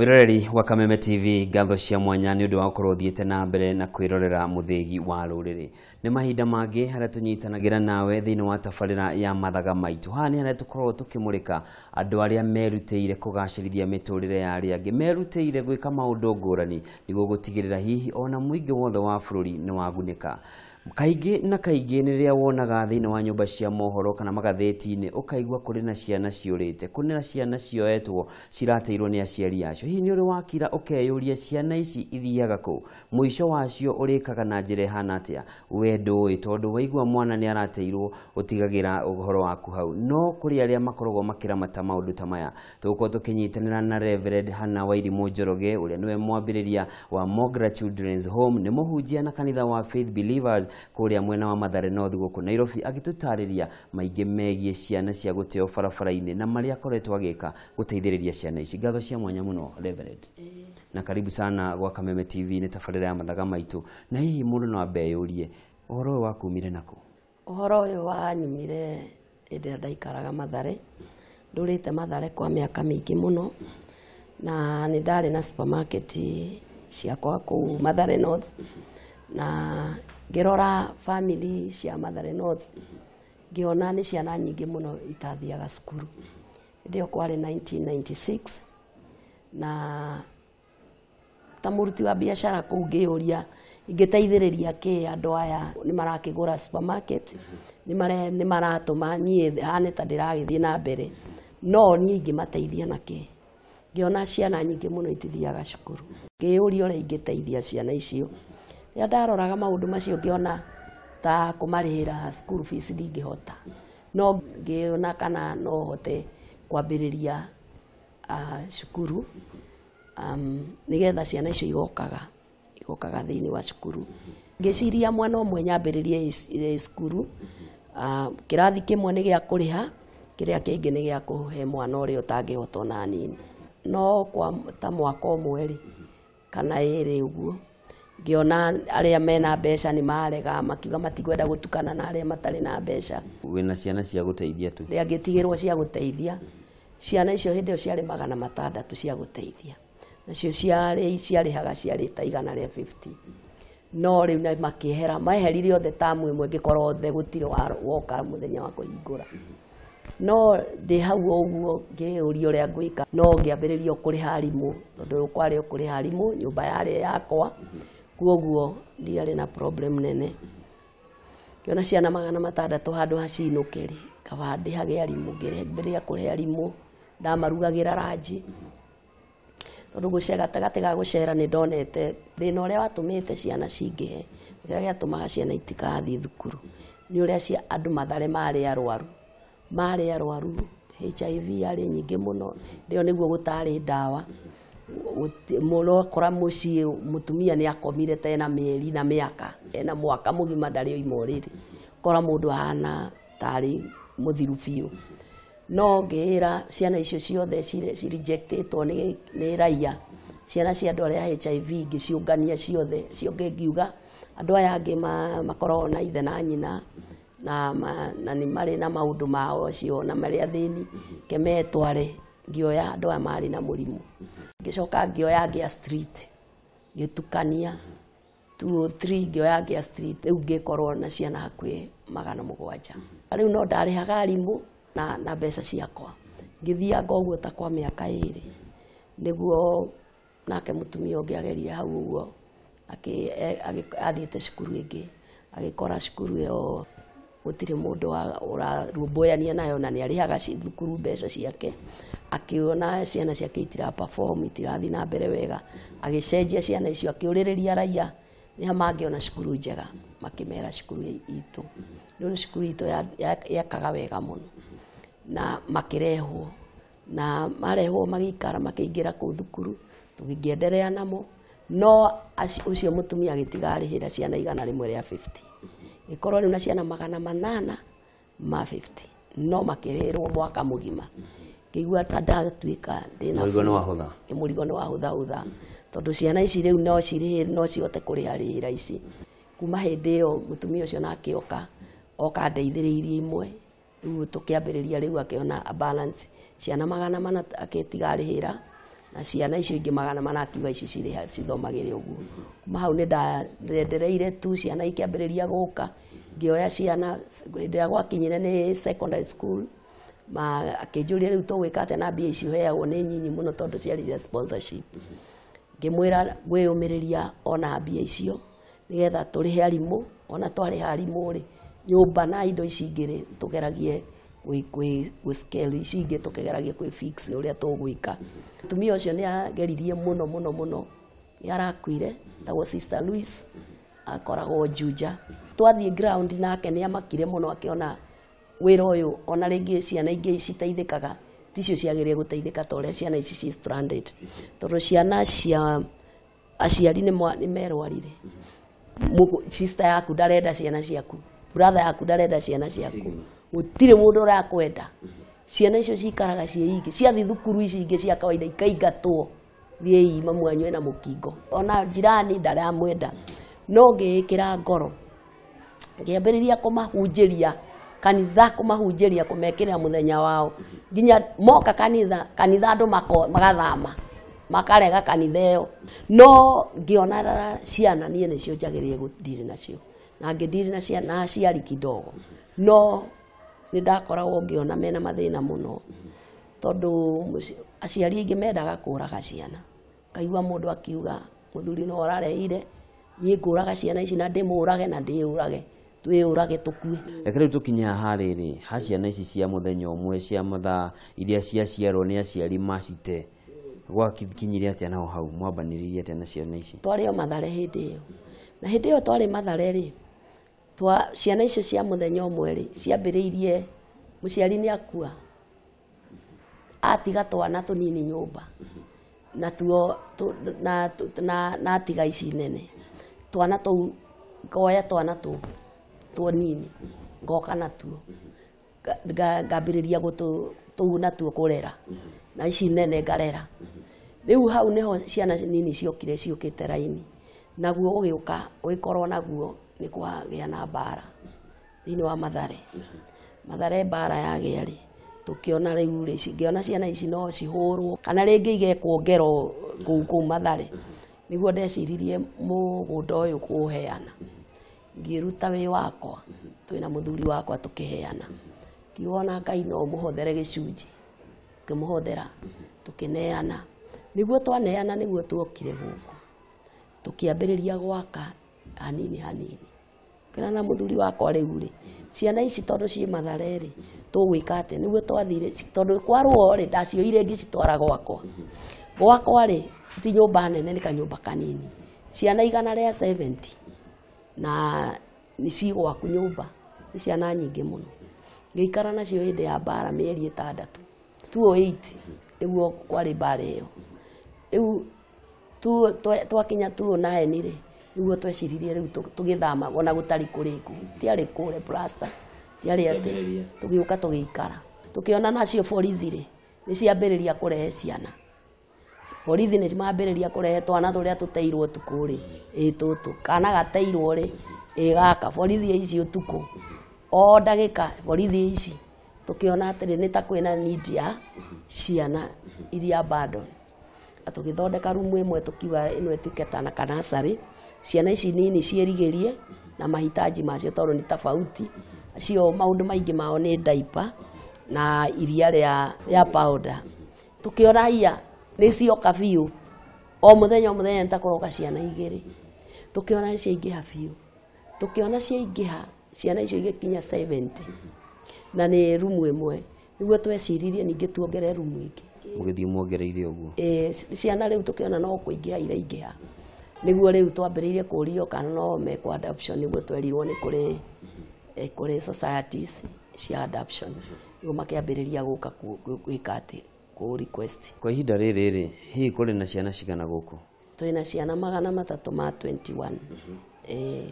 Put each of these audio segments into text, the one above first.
Mwiroreri wa Kameme TV ngatho cia mwanya ni undu wa gukorwo thiete na mbere na kwirorera muthegi wa ruriri. Ni mahinda mangi haria tunyitanagira nawe thiini wa tabarira ya mathaga maitu. Hani haria tukorwo tukimurika andu aria merutĩire kugacirithia miturire ya aria angi, merutĩire gwika maundu ngurani niguo gutigirira hihi ona muingi wothe wa bururi ni wagunĩka. Kaingĩ na kaingĩ nĩ rĩrĩa wonaga thĩinĩ wa nyũmba cia mohoro kana magatheti-inĩ ũkaigua kũrĩ na ciana ciũrĩte, kũrĩ na ciana cioetwo cirateirwo nĩ aciari acio. Hihi nĩ ũrĩ wakira ũkeyũria ciana ici ithiaga kũ, mũico wacio ũrĩkaga na njĩra ihana atĩa? We ndũĩ, tondũ waigua mwana nĩ arateirwo ũtigagĩra ũhoro waku hau. No kũrĩ arĩa makoragwo makĩramata maũndũ ta maya. Tũgũkorwo tũkĩnyitanĩra na Reverend Hannah Wairimũ Njoroge, ũrĩa nĩwe mwambĩrĩria wa Mogra Children's Home, nĩ mũhunjia na kanitha wa Faith Believers kuria mwena wa Mathare North guku Nairobi, agĩtũtarĩria maingĩ megiĩ ciana cia gũteo barabara-inĩ na marĩa akoretwo agĩka gũteithĩrĩria ciana ici. Ngatho cia mwanya mũno Reverend. Na karibu sana gwa Kameme TV, nĩ tabarĩra ya mathaga maitu. Na hihi mũndũ no ambeyũrie ũhoro ũyũ wakumire nakũ? Ũhoro ũyũ wanyumire hĩndĩ ĩrĩa ndaikaraga Mathare. Ndũrĩte Mathare kwa mĩaka mĩingĩ mũno, na nĩ ndarĩ na supermarket ciakwa kũu Mathare North, na ngĩrora family cia Mathare North ngĩona nĩ ciana nyingĩ mũno itathiaga cukuru. Hĩndĩ ĩyo kwarĩ 1996, na ta mũruti wa biacara kũu ngĩyũria ingĩteithĩrĩria kĩ andũ aya nĩ marakĩgũra supermarket, nĩ maratũma niĩ hane ta ndĩragĩthiĩ na mbere, no niĩ ingĩmateithia na kĩ. Ngĩona ciana nyingĩ mũno itithiaga cukuru, ngĩyũria ũrĩa ingĩteithia ciana icio. Rĩrĩa ndaroraga maũndũ macio ngĩona ta kũmarĩhĩra school fees ndingĩhota, no ngĩona kana no hote kwambĩrĩria cukuru nĩgetha ciana icio igokaga thĩinĩ wa cukuru. Ngĩciria mwana ũmwe nyambĩrĩrie cukuru, kĩrathi kĩmwe nĩ gĩa kũrĩha, kĩrĩa kĩngĩ nĩ gĩa kũhe mwana ũrĩa ũtangĩhota ona nini. No kwa ta mwaka ũmwe kana ĩrĩ ũguo ngĩona arĩa mena mbeca nĩ marega, makiuga matikwenda gũtukana na arĩa matarĩ na mbeca. Wĩna ciana cia gũteithia tu? Rĩrĩa ngĩtigĩrwo cia gũteithia, ciana icio hĩndĩ ĩyo ciarĩ 600 cia gũteithia, nacio ciarĩhaga ciarĩ ta 150. No rĩu na makĩehera, maeheririe othe tamu ĩmwe ngĩkorwo othe gũtirĩ woka mũthenya wa kũhingũra. No ndĩ hau ũguo ngĩyũria ũrĩa ngwĩka, no ngĩambĩrĩria kũrĩha arimũ, tondũ kwarĩ kũrĩha arimũ, nyũmba yarĩ yakwa, kuoguo ndiarĩ na problem nene. Ngĩona ciana 600 handũ hacinũke-rĩ, kaba ndĩhage arimũ, ngĩambĩrĩria kũrĩha arimũ, ndamarugagĩra ranji. Tondũ gatagatĩ ga gũcera nĩ ndonete thĩna ũrĩa watũmĩte ciana cingĩhe, kĩrĩa gĩatũmaga ciana itigathiĩ thukuru, nĩ ũrĩa andũ Mathare marĩ arwaru, HIV yarĩ nyingĩ mũno. Rĩo nĩguo gũtarĩ ndawa, mũrokora mũciĩ mũtumia nĩ akomire ta ena mĩeri na mĩaka, ena mwaka mũgima ndarĩ oima ũrĩrĩ, kora mũndũ ahana tarĩ mũthiru biũ. No ngĩĩra ciana icio ciothe cirejectĩtwo nĩ raia, ciana cia andũ arĩa HIV ngĩciũngania ciothe, ciongĩ ngiuga andũ aya angĩ makoragwo na ithe na nyina na nĩ marĩ na maũndũ mao acio na marĩ athĩni, kemetware. Ngĩoya andũ aya marĩ na mũrimũ, ngĩcoka ngĩoya angĩ a street, ngĩtukania 2 or 3, ngĩoya angĩ a street, rĩu ngĩkorwo na ciana hakuhĩ 700. Rĩu no ndarĩhaga arimũ na mbeca ciakwa. Ngĩthianga ũguo ta kwa mĩaka 2, nĩguo nake mũtumia ũngĩ ageria hau ũguo athiĩte cukuru ĩngĩ, agĩkora cukuru ĩyo gũtirĩ mũndũ ũrarũmbũyania nayo na nĩ arĩhaga thukuru mbeca ciake. Akĩona ciana ciake itira perform, itirathiĩ na mbere wega, agĩcenjia ciana icio, akĩũrĩrĩria raia nĩ mangĩona cukuru njega, makĩmera cukuru itũ. Rĩu cukuru itũ yakaga wega mũno, na makĩrehwo, na marehwo magĩikara makĩingĩra kũu thukuru, tũkĩenderea namo. No ũcio mũtumia agĩtigarĩhĩra ciana 150. Gĩkorwo rĩu na ciana 850, no makĩrĩhĩrwo mwaka mũgima. Ngĩigua ta ndatuĩka ndĩna mũrigo nĩ wahũthahũtha, tondũ ciana ici rĩu no cihote kũrĩha ici. Kuma hĩndĩ ĩyo mũtumia ũcio nake oka ndeithĩrĩirie imwe, rĩu tũkĩambĩrĩria rĩu akĩona balance ciana 400 akĩtigarĩhĩra, na ciana icio ingĩ magana manakiuga ici cirĩ cithomagĩre ũguo. Hau nĩ ndendereire tu ciana ikĩambĩrĩria gũka, ngĩoya ciana hĩndĩ ĩrĩa gwakinyire nĩ secondary school, akĩnjũria rĩu tũgwĩka atĩa na mbia icio heagwo nĩ nyinyi mũno tondũ ciarĩ sponsorship. Ngĩmwĩra gwĩyũmĩrĩria ona mbia icio nĩgetha tũrĩhe arimũ, ona twarĩha arimũ rĩ, nyũmba na indo ici ingĩ tũgeragie gwĩ scale ici ingĩ tũkĩgeragia gwĩ fix ũrĩa tũgwĩka. Mũtumia ũcio nĩ ageririe mũno mũno mũno, nĩ arakuire, tagwo Sister Louise, akoragwo Juja. Twathiĩ ground nake nĩ amakire mũno akĩona wĩra ũyũ ona rĩngĩ ciana ingĩ citeithĩkaga ticio ciagĩrĩire gũteithĩka ta ũrĩa ciana ici ci stranded, tondũ ciana cia aciari nĩ merwarire. Sister yaku ndarenda ciana ciaku, brother yaku ndarenda ciana ciaku, gũtirĩ mũndũ ũrakwenda. Ciana icio cikaraga ciĩingĩ, ciathiĩ thukuru ici ingĩ cia kawaida ikaingatwo, thiĩi mamu wanyu na mũkingo, ona jirani ndaramwenda. No ngĩĩkĩra ngoro, ngĩambĩrĩria kũmahunjĩria kanitha, kũmahunjĩria kũmekĩrĩra mũthenya wao, nginya moka kanitha andũ magathama makarega kanitha ĩyo. No ngĩona ciana niĩ nĩcio njagĩrĩire gũdiri nacio, na ngĩdiri na ciana na aciari kidogo. No nĩ ndakoragwo ngĩona mena mathĩna mũno, tondũ aciari aingĩ mendaga kũraga ciana. Kaigua mũndũ akiuga mũthuri no ararehire niĩ ngũraga ciana ici na ndĩmũrage na ndĩũrage, twĩũrage tũkue. Reke rĩu tũkinye haha rĩrĩ, ha ciana ici cia mũthenya ũmwe cia mathaa iria ciaciarwo nĩ aciari macite, gwakinyire atĩa nao hau, mwambanĩrĩirie atĩa na ciana ici? Twarĩ o Mathare hĩndĩ ĩyo, na hĩndĩ ĩyo twarĩ Mathare rĩ, ciana icio cia mũthenya ũmwe rĩ, ciambĩrĩirie mũciari nĩ akua, atiga twana tũnini nyũmba, na tuo na atiga ici nene, twana tũu ngoya twana tũu nini ngoka natuo, ngambĩrĩria tũu natuo kũrera, na ici nene ngarera. Rĩu hau nĩho ciana nini ciũkĩte raini, naguo ũgĩũka ũgĩkorwo naguo nĩ kwagĩa na mbara thĩinĩ wa Mathare. Mathare mbara yagĩa rĩ, tũkĩona rĩu rĩ, ngĩona ciana ici no cihũrwo kana rĩngĩ igekwo ngero kũu Mathare. Nĩguo ndeciririe mũgũnda ũyũ kũũheana, ngĩruta wĩ wakwa, twĩna mũthuri wakwa tũkĩheana, ngĩona Ngai no mũhothere gĩcunjĩ, ngĩmũhothera tũkĩneana. Nĩguo twaneana nĩguo tuokire gũkũ, tũkĩambĩrĩria gwaka hanini hanini. Kĩra na mũthuri wakwa rĩu rĩ, ciana ici tondũ ciĩ Mathare rĩ, tũgwĩka atĩ nĩguo twathire, tondũ kwarwo rĩ, ndacioire ngĩcitwara gwakwa. Gwakwa rĩ, ti nyũmba nene, nĩ kanyũmba kanini, ciana 170 na nĩ cigwaku nyũmba, nĩ ciana nyingĩ mũno. Ngĩikara nacio hĩndĩ ya mbara mĩeri 6, 2008 nĩguo kwarĩ mbara ĩyo. Rĩu twakinya 2009 rĩ, nĩguo tweciririe rĩu tũgĩthama, ona gũtarĩ kũrĩku, tiarĩ kũre plasta, tiarĩ atĩ, tũgĩũka tũgĩikara. Tũkĩona nacio borithi rĩ, nĩ ciambĩrĩria kũrehe ciana. Borithi nĩ mambĩrĩria kũrehe twana tũrĩa tũteirwo ũtukũ rĩ, tũtũ kana gateirwo rĩ, gaka borithi ici ũtukũ, o ndagĩka borithi ici. Tũkĩona atĩrĩ nĩ ta kwĩna need ya ciana iria abandon. Tũgĩthondeka rumu ĩmwe tũkiuga ĩno ĩtuĩke ta na kanasarĩ, ciana ici nini ciĩrigĩrie na mahitaji macio tondũ nĩ tofauti. Acio maũndũ maingĩ mao nĩ diaper na iria rĩa powder. Tũkĩona hia nĩ cioka biũ, o mũthenya nĩtakũroka ciana 2. Tũkĩona ciaingĩha biũ, tũkĩona ciaingĩha ciana icio igĩkinya 70 na nĩ rumu ĩmwe. Nĩguo tweciririe ningĩ tuongere rumu ingĩ. Mũgĩthiĩ muongereire ũguo? Ciana rĩu tũkĩona no kũingĩha iraingĩha, nĩguo rĩu twambĩrĩirie kũũrio kana no mekwo adoption. Nĩguo twerirwo nĩ kũrĩ societies cia adoption, nĩguo makĩambĩrĩria gũka gwĩka atĩ kũ request. Kwa ihinda rĩrĩ rĩ, hihi kũrĩ na ciana cigana gũkũ? Twĩna ciana 321.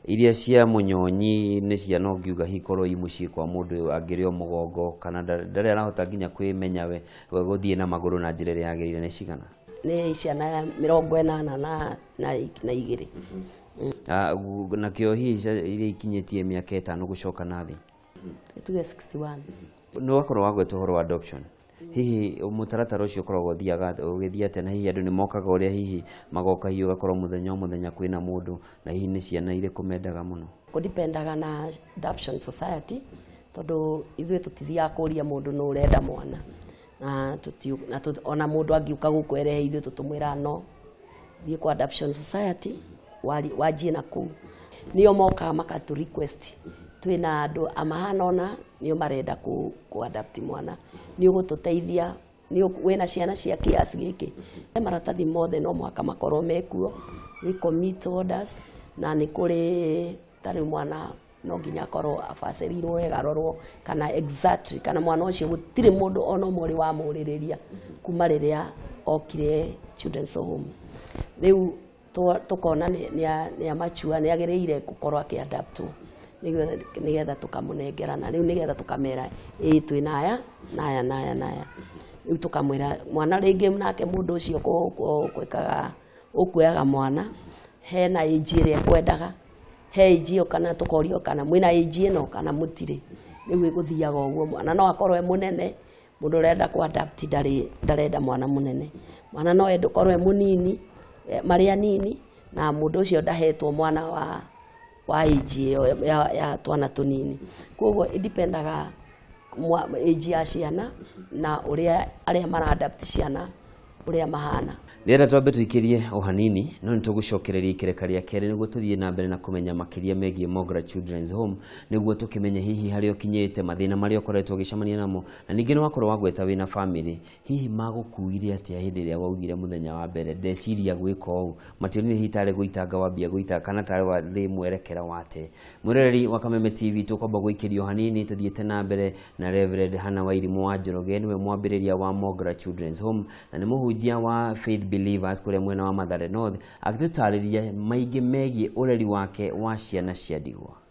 Iria cia mũnyonyi nĩ ciana ũngiuga hikorwo i mũciĩ kwa mũndũ angĩrĩ o mũgongo kana ndarĩ arahota nginya kwĩmenya we gũthiĩ na magũrũ na njĩra ĩrĩa yagĩrĩire, nĩ cigana? Nĩ ciana 82 na igĩrĩ. Nakĩo hihi iria ikinyĩtie mĩaka 5 gũcoka na thĩ? Tuge 61. Nĩ wakorwo wagweta ũhoro wa adoption. hihi mutaratara ucio koragwo thiaga na hihi andu ni mokaga uria hihi magoka hiyo gakorwo muthenya kwina mundu na hihi ni ciana ire kumendaga muno kudipendaga na adoption society tondu ithuĩ tutithiaga kuria mundu no urenda mwana na ona mundu angiuka gukwerehe ithuĩ tutumwira no thie kwa adoption society wajie na kuu nio mokaga makatu request twina andu amahana ona nio marenda ku adapt mwana nio gututeithia nio wena ciana cia kiasi giki maratathi mothe no mwaka makorwo mekuo we commit orders na ni kuri tari mwana no nginya korwo abacirirwo wega rorwo kana exactly kana mwana ucio gutire mundu ona umwe wa muririria kuma riria okire children's home riu tukona ni amachua ni agereire gukorwo akiadaptwo nigetha tukamunengerana riu nigetha tukamera twina naya riu tukamwira mwana ringi nake mundu ucio kwikaga ukuyaga mwana hena age iria kwendaga he age kana tukorio kana mwina age ino kana mutire riu iguthiaga uguo mwana no akorwe munene mundu renda ku adapt ndarenda mwana munene mwana no endo korwe munini maria nini na mundu ucio ndahetwo mwana wa age ya twana tunini koguo idipendaga age ya ciana na uria aria mara adapt ciana uria mahana rera twambe tuikirie o hanini no nitugucokereria ikireka ria kere niguo tuthie na mbere na kumenya makiria megie Mogra Children's Home niguo tukimenya hihi hari okinyete mathina mari okoretwo gicamania namo na ningi no wakorwo wagweta wina family hihi magukuire atia hindi ria waugire muthenya wa mbere ndeciria gwika ou mationi hitare guitanga wambia guita kana tare wa thi mwerekera wate murereri wa Kameme TV tukomba guikirio hanini tuthiete na mbere na Reverend Hannah Wairimu wa Njoroge niwe mwambiriria wa Mogra Children's Home na ni muhunjia wa Faith Believers kule mwena wa Mathare North akitutariria maingi megie ureri wake wa ciana cia ndigwa.